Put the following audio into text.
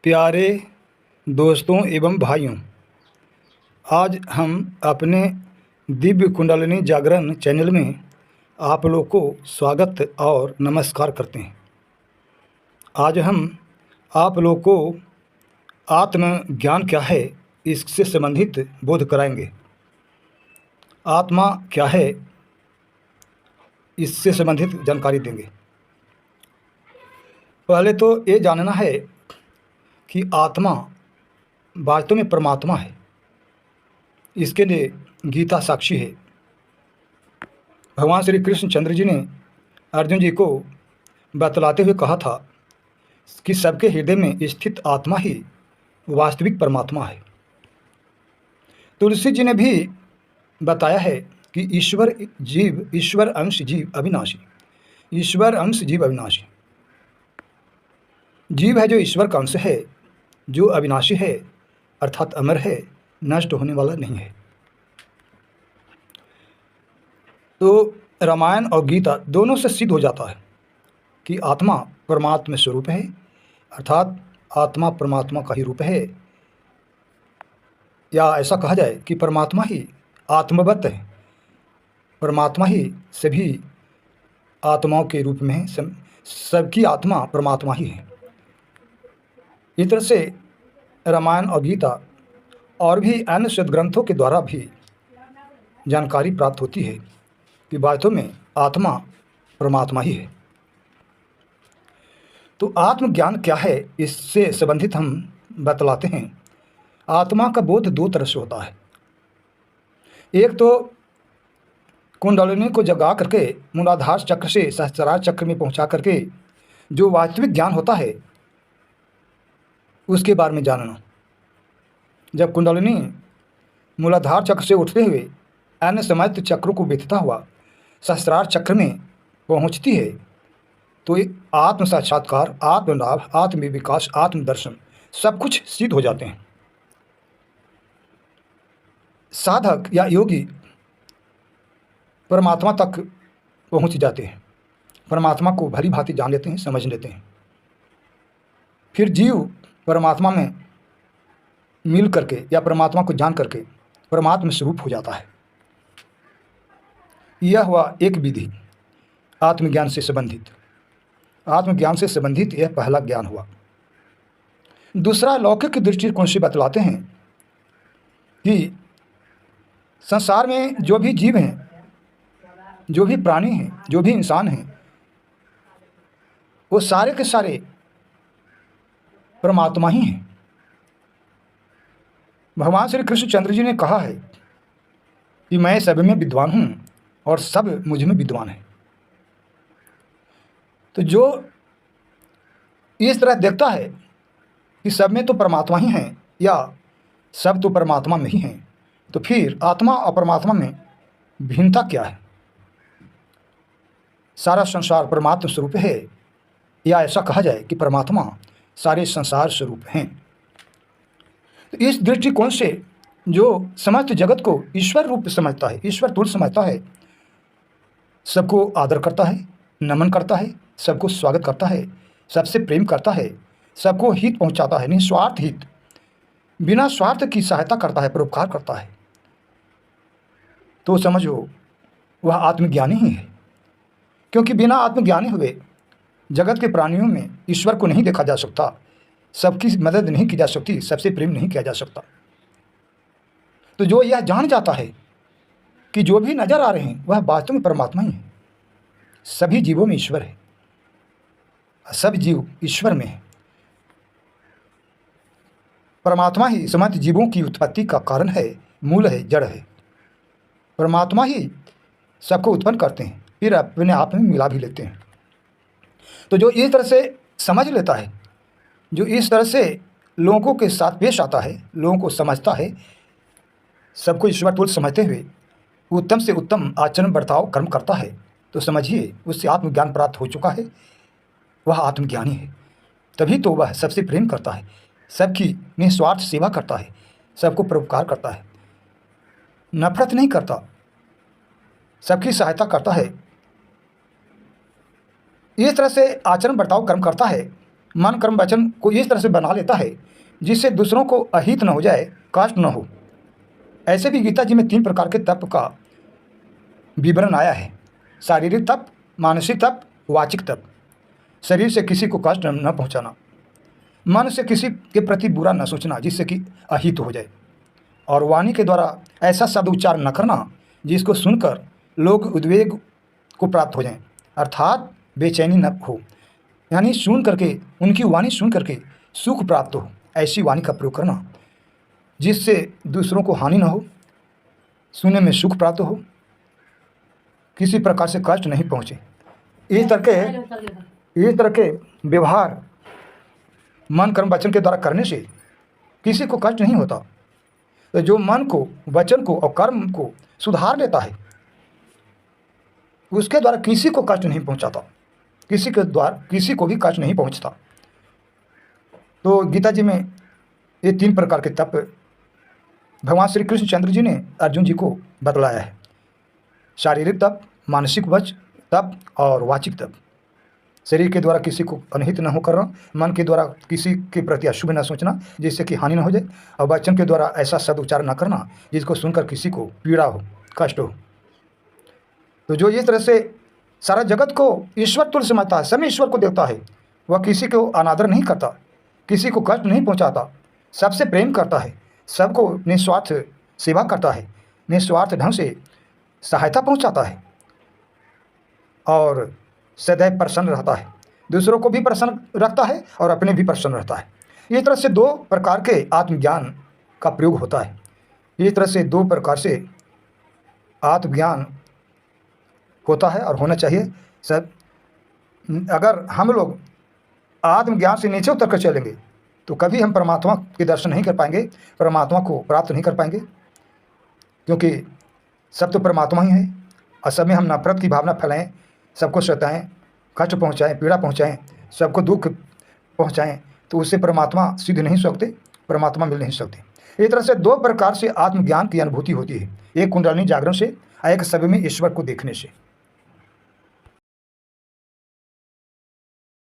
प्यारे दोस्तों एवं भाइयों, आज हम अपने दिव्य कुंडलिनी जागरण चैनल में आप लोग को स्वागत और नमस्कार करते हैं। आज हम आप लोग को आत्मज्ञान क्या है इससे संबंधित बोध कराएंगे। आत्मा क्या है इससे संबंधित जानकारी देंगे। पहले तो ये जानना है कि आत्मा वास्तव में परमात्मा है। इसके लिए गीता साक्षी है। भगवान श्री कृष्ण चंद्र जी ने अर्जुन जी को बतलाते हुए कहा था कि सबके हृदय में स्थित आत्मा ही वास्तविक परमात्मा है। तुलसी जी ने भी बताया है कि ईश्वर अंश जीव अविनाशी। ईश्वर अंश जीव अविनाशी। जीव है जो ईश्वर का अंश है, जो अविनाशी है अर्थात अमर है, नष्ट होने वाला नहीं है। तो रामायण और गीता दोनों से सिद्ध हो जाता है कि आत्मा परमात्मा स्वरूप है, अर्थात आत्मा परमात्मा का ही रूप है, या ऐसा कहा जाए कि परमात्मा ही आत्मवत है। परमात्मा ही सभी आत्माओं के रूप में है। सबकी आत्मा परमात्मा ही है। इस तरह से रामायण और गीता और भी अन्य सद्ग्रंथों के द्वारा भी जानकारी प्राप्त होती है कि वास्तव में आत्मा परमात्मा ही है। तो आत्मज्ञान क्या है इससे संबंधित हम बतलाते हैं। आत्मा का बोध दो तरह से होता है। एक तो कुंडलिनी को जगा करके मूलाधार चक्र से सहस्त्रार चक्र में पहुंचा करके जो वास्तविक ज्ञान होता है उसके बारे में जानना। जब कुंडलिनी मूलाधार चक्र से उठते हुए अन्य समस्त चक्रों को बीतता हुआ सहस्त्रार चक्र में पहुंचती है तो ये आत्म साक्षात्कार, आत्मलाभ, आत्म विकास, आत्मदर्शन सब कुछ सिद्ध हो जाते हैं। साधक या योगी परमात्मा तक पहुंच जाते हैं, परमात्मा को भली भांति जान लेते हैं, समझ लेते हैं। फिर जीव परमात्मा में मिल करके या परमात्मा को जान करके परमात्मा स्वरूप हो जाता है। यह हुआ एक विधि आत्मज्ञान से संबंधित। आत्मज्ञान से संबंधित यह पहला ज्ञान हुआ। दूसरा लौकिक दृष्टिकोण से बतलाते हैं कि संसार में जो भी जीव हैं, जो भी प्राणी हैं, जो भी इंसान हैं, वो सारे के सारे परमात्मा ही हैं। भगवान श्री कृष्ण चंद्र जी ने कहा है कि मैं सब में विद्वान हूँ और सब मुझ में विद्वान है। तो जो इस तरह देखता है कि सब में तो परमात्मा ही हैं या सब तो परमात्मा में ही हैं, तो फिर आत्मा और परमात्मा में भिन्नता क्या है? सारा संसार परमात्मा स्वरूप है, या ऐसा कहा जाए कि परमात्मा सारे संसार स्वरूप हैं। तो इस दृष्टिकोण से जो समस्त जगत को ईश्वर रूप समझता है, ईश्वर तुल्य समझता है, सबको आदर करता है, नमन करता है, सबको स्वागत करता है, सबसे प्रेम करता है, सबको हित पहुंचाता है, निस्वार्थ हित, बिना स्वार्थ की सहायता करता है, परोपकार करता है, तो समझो वह आत्मज्ञानी ही है। क्योंकि बिना आत्मज्ञानी हुए जगत के प्राणियों में ईश्वर को नहीं देखा जा सकता, सबकी मदद नहीं की जा सकती, सबसे प्रेम नहीं किया जा सकता। तो जो यह जान जाता है कि जो भी नजर आ रहे हैं वह वास्तव में परमात्मा ही है, सभी जीवों में ईश्वर है, सब जीव ईश्वर में है, परमात्मा ही समस्त जीवों की उत्पत्ति का कारण है, मूल है, जड़ है। परमात्मा ही सबको उत्पन्न करते हैं, फिर अपने आप में मिला भी लेते हैं। तो जो इस तरह से समझ लेता है, जो इस तरह से लोगों के साथ पेश आता है, लोगों को समझता है, सबको ईश्वर तुल्य समझते हुए उत्तम से उत्तम आचरण, बर्ताव, कर्म करता है, तो समझिए उससे आत्मज्ञान प्राप्त हो चुका है, वह आत्मज्ञानी है। तभी तो वह सबसे प्रेम करता है, सबकी निस्वार्थ सेवा करता है, सबको परोपकार करता है, नफरत नहीं करता, सबकी सहायता करता है। इस तरह से आचरण, बर्ताव, कर्म करता है मन कर्म वचन को इस तरह से बना लेता है जिससे दूसरों को अहित न हो जाए, कष्ट न हो। ऐसे भी गीता जी में 3 प्रकार के तप का विवरण आया है: शारीरिक तप, मानसिक तप, वाचिक तप। शरीर से किसी को कष्ट न पहुंचाना, मन से किसी के प्रति बुरा न सोचना जिससे कि अहित हो जाए, और वाणी के द्वारा ऐसा शब्द उच्चार न करना जिसको सुनकर लोग उद्वेग को प्राप्त हो जाएं, अर्थात बेचैनी न हो, यानी सुन करके उनकी वाणी सुन करके सुख प्राप्त हो, ऐसी वाणी का प्रयोग करना जिससे दूसरों को हानि न हो, सुनने में सुख प्राप्त हो, किसी प्रकार से कष्ट नहीं पहुँचे। इस तरह के व्यवहार मन कर्म वचन के द्वारा करने से किसी को कष्ट नहीं होता। तो जो मन को, वचन को और कर्म को सुधार लेता है उसके द्वारा किसी को कष्ट नहीं पहुंचाता, किसी के द्वारा किसी को भी कष्ट नहीं पहुंचता। तो गीता जी में ये 3 प्रकार के तप भगवान श्री कृष्णचंद्र जी ने अर्जुन जी को बतलाया है: शारीरिक तप, मानसिक वच तप और वाचिक तप। शरीर के द्वारा किसी को अनहित न हो करना, मन के द्वारा किसी के प्रति अशुभ न सोचना जिससे कि हानि न हो जाए, और वचन के द्वारा ऐसा शब्द उच्चारण न करना जिसको सुनकर किसी को पीड़ा हो, कष्ट हो। तो जो इस तरह से सारा जगत को ईश्वर तुल्य समझता है, सभी ईश्वर को देखता है, वह किसी को अनादर नहीं करता, किसी को कष्ट नहीं पहुंचाता, सबसे प्रेम करता है, सबको निस्वार्थ सेवा करता है, निस्वार्थ ढंग से सहायता पहुंचाता है और सदैव प्रसन्न रहता है, दूसरों को भी प्रसन्न रखता है और अपने भी प्रसन्न रहता है। इस तरह से 2 प्रकार के आत्मज्ञान का प्रयोग होता है। इस तरह से 2 प्रकार से आत्मज्ञान होता है और होना चाहिए। सब अगर हम लोग आत्मज्ञान से नीचे उतर कर चलेंगे तो कभी हम परमात्मा के दर्शन नहीं कर पाएंगे, परमात्मा को प्राप्त नहीं कर पाएंगे, क्योंकि सब तो परमात्मा ही है। और सब में हम नफरत की भावना फैलाएं, सबको सताएं, कष्ट पहुंचाएं, पीड़ा पहुंचाएं, सबको दुख पहुंचाएं, तो उससे परमात्मा सिद्ध नहीं सकते, परमात्मा मिल नहीं सकते। इस तरह से 2 प्रकार से आत्मज्ञान की अनुभूति होती है, एक कुंडलिनी जागरण से और एक सभी में ईश्वर को देखने से।